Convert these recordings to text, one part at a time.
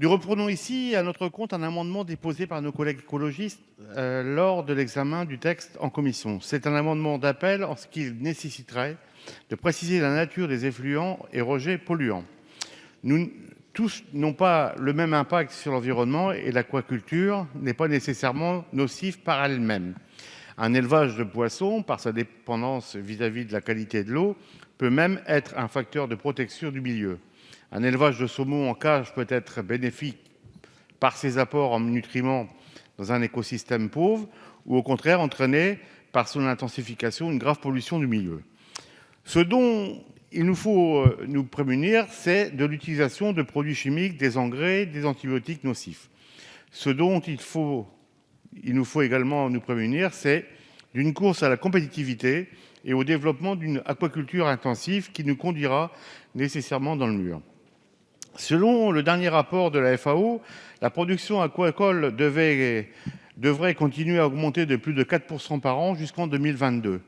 Nous reprenons ici à notre compte un amendement déposé par nos collègues écologistes lors de l'examen du texte en commission. C'est un amendement d'appel en ce qu'il nécessiterait de préciser la nature des effluents et rejets polluants. Nous tous n'ont pas le même impact sur l'environnement et l'aquaculture n'est pas nécessairement nocive par elle-même. Un élevage de poissons, par sa dépendance vis-à-vis de la qualité de l'eau, peut même être un facteur de protection du milieu. Un élevage de saumon en cage peut être bénéfique par ses apports en nutriments dans un écosystème pauvre ou au contraire entraîner par son intensification une grave pollution du milieu. Ce dont il nous faut nous prémunir, c'est de l'utilisation de produits chimiques, des engrais, des antibiotiques nocifs. Ce dont il nous faut également nous prémunir, c'est d'une course à la compétitivité et au développement d'une aquaculture intensive qui nous conduira nécessairement dans le mur. Selon le dernier rapport de la FAO, la production aquacole devrait continuer à augmenter de plus de 4% par an jusqu'en 2022.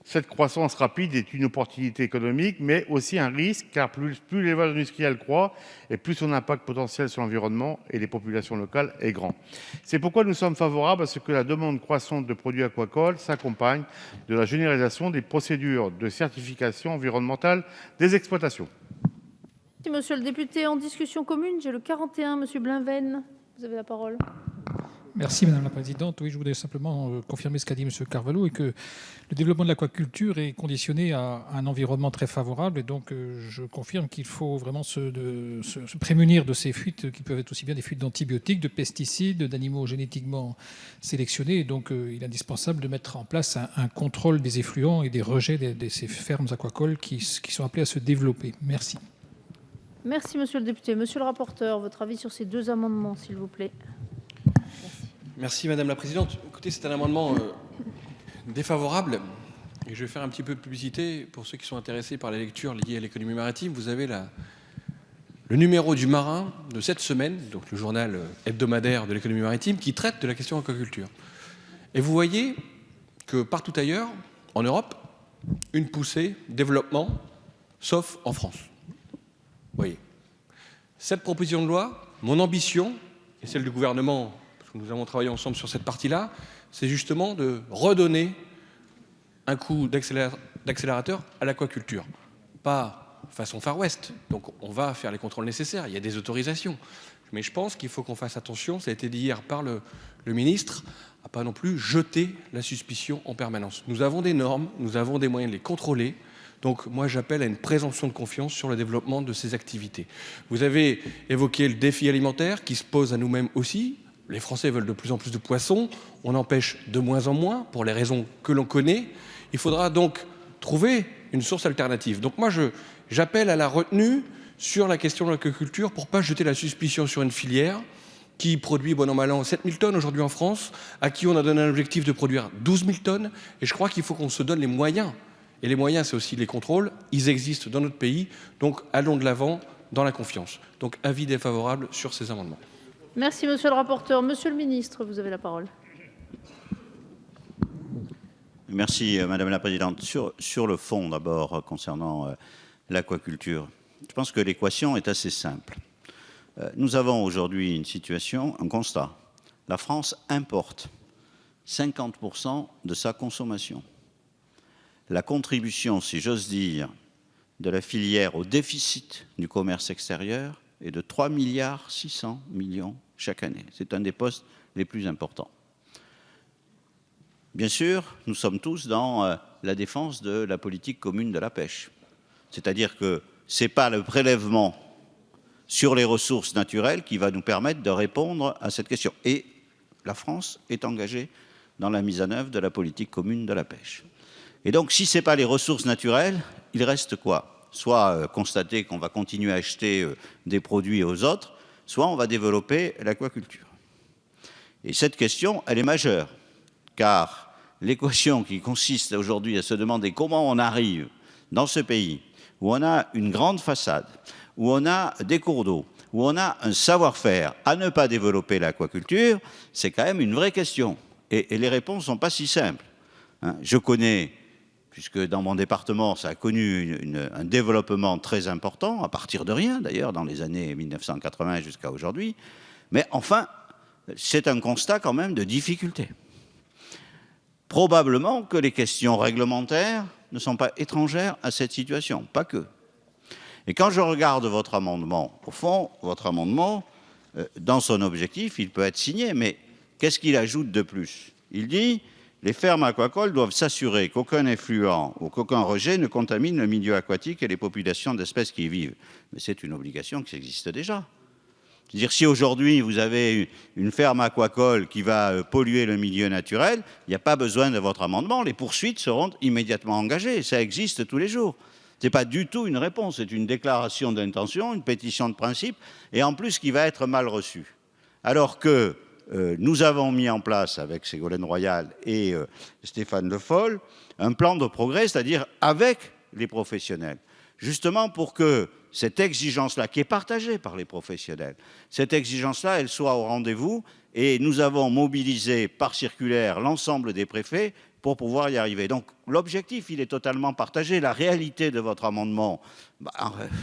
Cette croissance rapide est une opportunité économique, mais aussi un risque, car plus l'élevage industriel croît, et plus son impact potentiel sur l'environnement et les populations locales est grand. C'est pourquoi nous sommes favorables à ce que la demande croissante de produits aquacoles s'accompagne de la généralisation des procédures de certification environnementale des exploitations. Merci, monsieur le député. En discussion commune, j'ai le 41, monsieur Blainven. Vous avez la parole. Merci Madame la Présidente. Oui, je voudrais simplement confirmer ce qu'a dit Monsieur Carvalho et que le développement de l'aquaculture est conditionné à un environnement très favorable. Et donc, je confirme qu'il faut vraiment se prémunir de ces fuites qui peuvent être aussi bien des fuites d'antibiotiques, de pesticides, d'animaux génétiquement sélectionnés. Et donc, il est indispensable de mettre en place un contrôle des effluents et des rejets de ces fermes aquacoles qui sont appelées à se développer. Merci. Merci, monsieur le député. Monsieur le rapporteur, votre avis sur ces deux amendements, s'il vous plaît. Merci Madame la Présidente. Écoutez, c'est un amendement défavorable et je vais faire un petit peu de publicité pour ceux qui sont intéressés par la lecture liée à l'économie maritime. Vous avez le numéro du Marin de cette semaine, donc le journal hebdomadaire de l'économie maritime, qui traite de la question aquaculture. Et vous voyez que partout ailleurs, en Europe, une poussée, développement, sauf en France. Vous voyez. Cette proposition de loi, mon ambition et celle du gouvernement, nous avons travaillé ensemble sur cette partie-là, c'est justement de redonner un coup d'accélérateur à l'aquaculture. Pas façon Far West, donc on va faire les contrôles nécessaires, il y a des autorisations. Mais je pense qu'il faut qu'on fasse attention, ça a été dit hier par le ministre, à pas non plus jeter la suspicion en permanence. Nous avons des normes, nous avons des moyens de les contrôler, donc moi j'appelle à une présomption de confiance sur le développement de ces activités. Vous avez évoqué le défi alimentaire qui se pose à nous-mêmes aussi. Les Français veulent de plus en plus de poissons, on en pêche de moins en moins pour les raisons que l'on connaît. Il faudra donc trouver une source alternative. Donc moi j'appelle à la retenue sur la question de l'aquaculture pour ne pas jeter la suspicion sur une filière qui produit bon an mal an 7 000 tonnes aujourd'hui en France, à qui on a donné un objectif de produire 12 000 tonnes. Et je crois qu'il faut qu'on se donne les moyens. Et les moyens, c'est aussi les contrôles. Ils existent dans notre pays. Donc allons de l'avant dans la confiance. Donc avis défavorable sur ces amendements. Merci, monsieur le rapporteur. Monsieur le ministre, vous avez la parole. Merci, Madame la Présidente. Sur le fond, d'abord, concernant l'aquaculture, je pense que l'équation est assez simple. Nous avons aujourd'hui une situation, un constat. La France importe 50% de sa consommation. La contribution, si j'ose dire, de la filière au déficit du commerce extérieur est de 3,6 milliards chaque année. C'est un des postes les plus importants. Bien sûr, nous sommes tous dans la défense de la politique commune de la pêche. C'est-à-dire que ce n'est pas le prélèvement sur les ressources naturelles qui va nous permettre de répondre à cette question. Et la France est engagée dans la mise en œuvre de la politique commune de la pêche. Et donc, si ce n'est pas les ressources naturelles, il reste quoi ? Soit constater qu'on va continuer à acheter des produits aux autres, soit on va développer l'aquaculture. Et cette question, elle est majeure, car l'équation qui consiste aujourd'hui à se demander comment on arrive dans ce pays, où on a une grande façade, où on a des cours d'eau, où on a un savoir-faire, à ne pas développer l'aquaculture, c'est quand même une vraie question. Et les réponses ne sont pas si simples. Je connais puisque dans mon département, ça a connu un développement très important, à partir de rien d'ailleurs, dans les années 1980 jusqu'à aujourd'hui. Mais enfin, c'est un constat quand même de difficulté. Probablement que les questions réglementaires ne sont pas étrangères à cette situation, pas que. Et quand je regarde votre amendement, au fond, votre amendement, dans son objectif, il peut être signé, mais qu'est-ce qu'il ajoute de plus? Il dit « Les fermes aquacoles doivent s'assurer qu'aucun effluent ou qu'aucun rejet ne contamine le milieu aquatique et les populations d'espèces qui y vivent. » Mais c'est une obligation qui existe déjà. C'est-à-dire, si aujourd'hui vous avez une ferme aquacole qui va polluer le milieu naturel, il n'y a pas besoin de votre amendement, les poursuites seront immédiatement engagées. Ça existe tous les jours. Ce n'est pas du tout une réponse, c'est une déclaration d'intention, une pétition de principe, et en plus qui va être mal reçue. Alors que nous avons mis en place, avec Ségolène Royal et Stéphane Le Foll, un plan de progrès, c'est-à-dire avec les professionnels, justement pour que cette exigence-là, qui est partagée par les professionnels, cette exigence-là, elle soit au rendez-vous, et nous avons mobilisé par circulaire l'ensemble des préfets pour pouvoir y arriver. Donc l'objectif, il est totalement partagé. La réalité de votre amendement,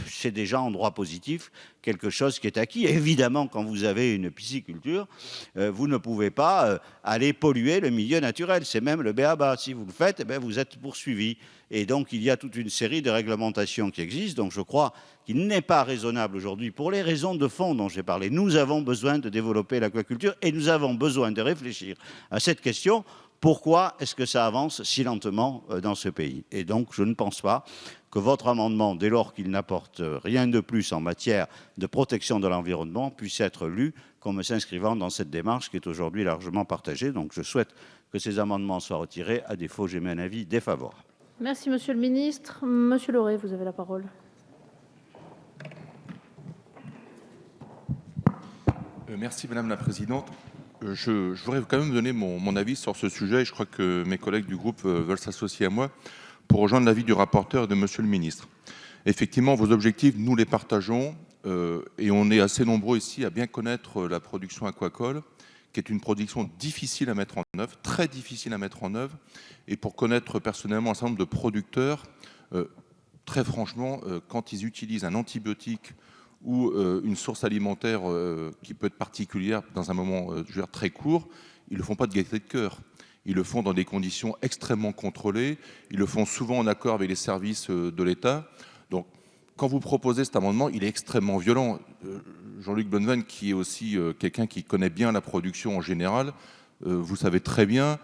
c'est déjà en droit positif quelque chose qui est acquis. Évidemment, quand vous avez une pisciculture, vous ne pouvez pas aller polluer le milieu naturel. C'est même le b.a.-ba. Si vous le faites, eh bien, vous êtes poursuivi. Et donc, il y a toute une série de réglementations qui existent. Donc, je crois qu'il n'est pas raisonnable aujourd'hui, pour les raisons de fond dont j'ai parlé. Nous avons besoin de développer l'aquaculture et nous avons besoin de réfléchir à cette question. Pourquoi est-ce que ça avance si lentement dans ce pays? Et donc, je ne pense pas que votre amendement, dès lors qu'il n'apporte rien de plus en matière de protection de l'environnement, puisse être lu comme s'inscrivant dans cette démarche qui est aujourd'hui largement partagée. Donc, je souhaite que ces amendements soient retirés. À défaut, j'émets un avis défavorable. Merci, Monsieur le Ministre. Monsieur Laurey, vous avez la parole. Merci, Madame la Présidente. Je voudrais quand même donner mon avis sur ce sujet. Je crois que mes collègues du groupe veulent s'associer à moi pour rejoindre l'avis du rapporteur et de Monsieur le Ministre. Effectivement, vos objectifs, nous les partageons et on est assez nombreux ici à bien connaître la production aquacole, qui est une production difficile à mettre en œuvre, très difficile à mettre en œuvre. Et pour connaître personnellement un certain nombre de producteurs, très franchement, quand ils utilisent un antibiotique ou une source alimentaire qui peut être particulière dans un moment je veux dire, très court, ils ne le font pas de gaieté de cœur. Ils le font dans des conditions extrêmement contrôlées. Ils le font souvent en accord avec les services de l'État. Donc, quand vous proposez cet amendement, il est extrêmement violent. Jean-Luc Bonneven, qui est aussi quelqu'un qui connaît bien la production en général, vous savez très bien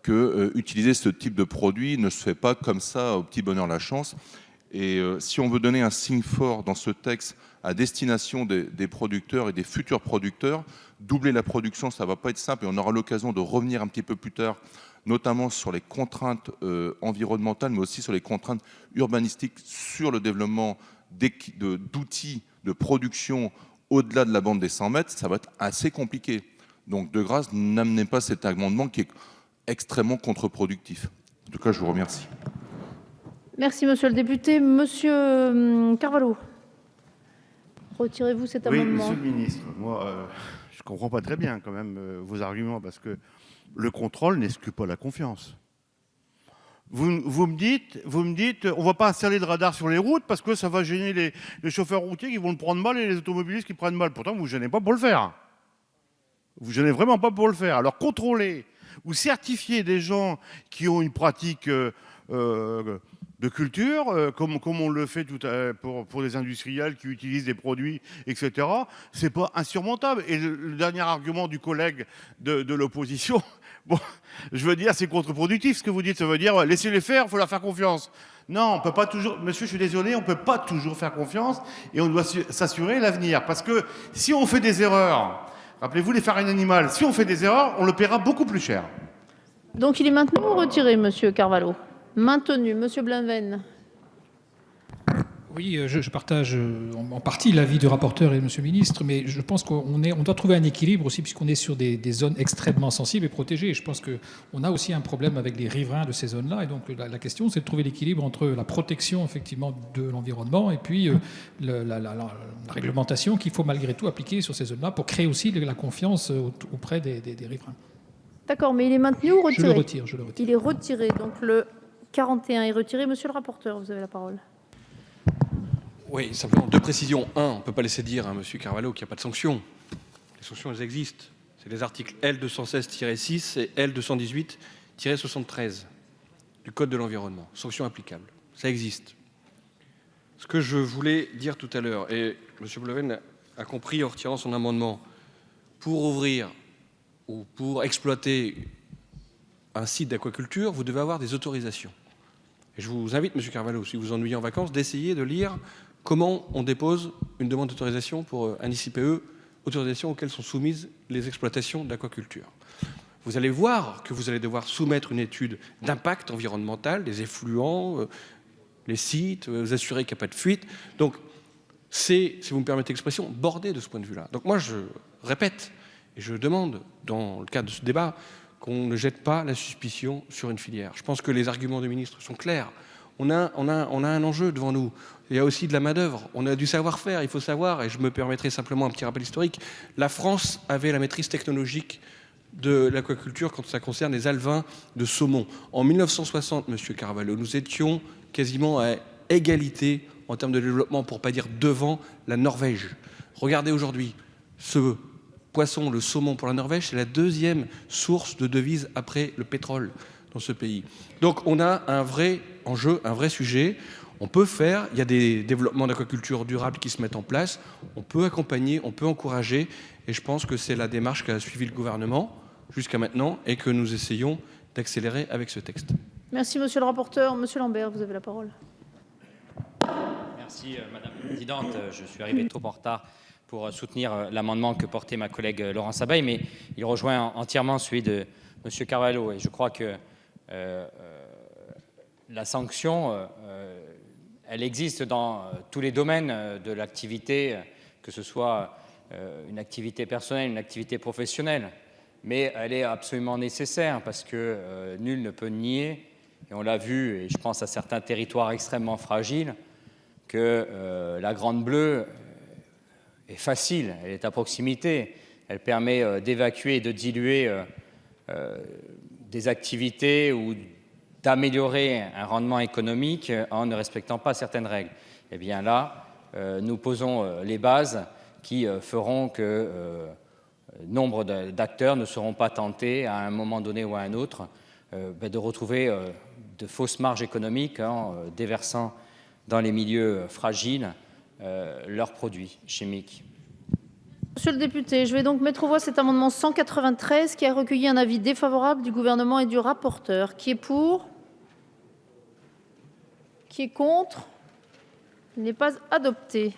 que utiliser ce type de produit ne se fait pas comme ça au petit bonheur la chance. Et si on veut donner un signe fort dans ce texte à destination des producteurs et des futurs producteurs, doubler la production, ça ne va pas être simple et on aura l'occasion de revenir un petit peu plus tard, notamment sur les contraintes environnementales, mais aussi sur les contraintes urbanistiques, sur le développement d'outils de production au-delà de la bande des 100 mètres, ça va être assez compliqué. Donc de grâce, n'amenez pas cet amendement qui est extrêmement contre-productif. En tout cas, je vous remercie. Merci, Monsieur le député. Monsieur Carvalho, retirez-vous cet amendement? Oui, Monsieur le Ministre, moi, je ne comprends pas très bien quand même vos arguments, parce que le contrôle n'exclut pas la confiance. Vous me dites, on ne va pas installer de radar sur les routes parce que ça va gêner les chauffeurs routiers qui vont le prendre mal et les automobilistes qui prennent mal. Pourtant, vous ne gênez pas pour le faire. Vous ne gênez vraiment pas pour le faire. Alors, contrôler ou certifier des gens qui ont une pratique de culture, comme on le fait pour les industriels qui utilisent des produits, etc., c'est pas insurmontable. Et le dernier argument du collègue de l'opposition, bon, je veux dire, c'est contre-productif ce que vous dites. Ça veut dire, laissez-les faire, il faut leur faire confiance. Non, on peut pas toujours, monsieur, je suis désolé, on peut pas toujours faire confiance et on doit s'assurer l'avenir. Parce que si on fait des erreurs, rappelez-vous les farines animales, si on fait des erreurs, on le paiera beaucoup plus cher. Donc il est maintenu ou retiré, Monsieur Carvalho? Maintenu. Monsieur Blainven. Oui, je partage en partie l'avis du rapporteur et de Monsieur le Ministre, mais je pense qu'on doit trouver un équilibre aussi, puisqu'on est sur des zones extrêmement sensibles et protégées. Et je pense qu'on a aussi un problème avec les riverains de ces zones-là. Et donc la question, c'est de trouver l'équilibre entre la protection effectivement de l'environnement et puis la réglementation qu'il faut malgré tout appliquer sur ces zones-là pour créer aussi la confiance auprès des riverains. D'accord, mais il est maintenu ou retiré? Je le retire. Il est retiré. Donc le 41 est retiré. Monsieur le rapporteur, vous avez la parole. Oui, simplement deux précisions. Un, on ne peut pas laisser dire à M. Carvalho qu'il n'y a pas de sanctions. Les sanctions, elles existent. C'est les articles L216-6 et L218-73 du Code de l'environnement. Sanctions applicables. Ça existe. Ce que je voulais dire tout à l'heure, et M. Bleven a compris en retirant son amendement, pour ouvrir ou pour exploiter un site d'aquaculture, vous devez avoir des autorisations. Et je vous invite, M. Carvalho, si vous vous ennuyez en vacances, d'essayer de lire comment on dépose une demande d'autorisation pour un ICPE, autorisation auxquelles sont soumises les exploitations d'aquaculture. Vous allez voir que vous allez devoir soumettre une étude d'impact environnemental, des effluents, les sites, vous assurer qu'il n'y a pas de fuite. Donc, c'est, si vous me permettez l'expression, bordé de ce point de vue-là. Donc moi, je répète, et je demande, dans le cadre de ce débat, qu'on ne jette pas la suspicion sur une filière. Je pense que les arguments du ministre sont clairs. On a un enjeu devant nous. Il y a aussi de la main-d'œuvre. On a du savoir-faire. Il faut savoir, et je me permettrai simplement un petit rappel historique, la France avait la maîtrise technologique de l'aquaculture quand ça concerne les alevins de saumon. En 1960, M. Carvalho, nous étions quasiment à égalité en termes de développement, pour ne pas dire devant la Norvège. Regardez aujourd'hui, ce poisson, le saumon pour la Norvège, c'est la deuxième source de devises après le pétrole dans ce pays. Donc on a un vrai enjeu, un vrai sujet. On peut faire, il y a des développements d'aquaculture durable qui se mettent en place, on peut accompagner, on peut encourager, et je pense que c'est la démarche qu'a suivi le gouvernement jusqu'à maintenant et que nous essayons d'accélérer avec ce texte. Merci, monsieur le rapporteur. Monsieur Lambert, vous avez la parole. Merci, Madame la Présidente. Je suis arrivé trop en retard pour soutenir l'amendement que portait ma collègue Laurence Abeille, mais il rejoint entièrement celui de M. Carvalho. Et je crois que la sanction, elle existe dans tous les domaines de l'activité, que ce soit une activité personnelle, une activité professionnelle. Mais elle est absolument nécessaire parce que nul ne peut nier, et on l'a vu, et je pense à certains territoires extrêmement fragiles, que la Grande Bleue est facile, elle est à proximité, elle permet d'évacuer et de diluer des activités ou d'améliorer un rendement économique en ne respectant pas certaines règles. Eh bien là, nous posons les bases qui feront que nombre d'acteurs ne seront pas tentés à un moment donné ou à un autre de retrouver de fausses marges économiques en déversant dans les milieux fragiles leurs produits chimiques. Monsieur le député, je vais donc mettre aux voix cet amendement 193 qui a recueilli un avis défavorable du gouvernement et du rapporteur. Qui est pour? Qui est contre? Il n'est pas adopté.